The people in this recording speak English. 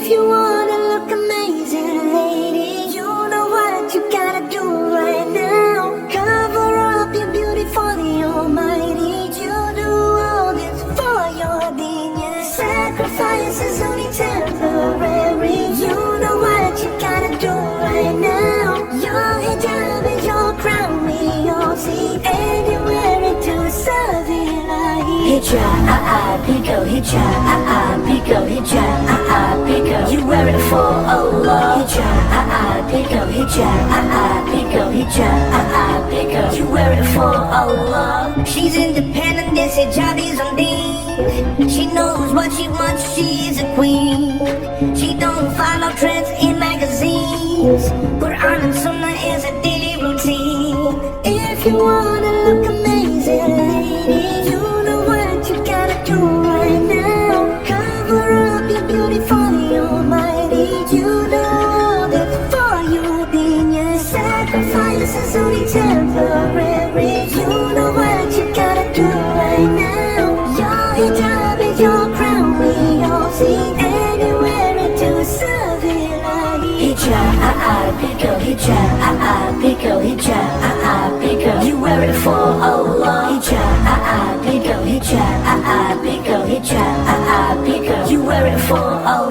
you wanna look amazing, lady, you know what you gotta do right now. Cover up your beauty for the Almighty. You do all this for your deen. Sacrifice is only temporary. You know what you gotta do right now. Your hijab is your crown, we all see, and you wear it to serve Ilahi. Hijab, pico, hijab, pico, hijab, pico. You wear it for Allah. Hijab, pico, hijab, pico, hijab, pico. You wear it for Allah. She's independent, this hijab is on deen. She knows what she wants, she is a queen. She don't follow trends in magazines. Quran and Sunnah is a daily routine. If you wanna look amazing, lady, you know what you gotta do right now. Cover up your beauty for the Almighty. You do all this for your deen. Your sacrifice is only temporary. You know what you gotta do right now. Your hijab is your crown, we all see, and you wear it to serve Ilahi. Hijab, pico, hijab, pico, hijab, pico. You wear it for Allah. Hijab, pico, hijab, pico, hijab, pico. You wear it for Allah.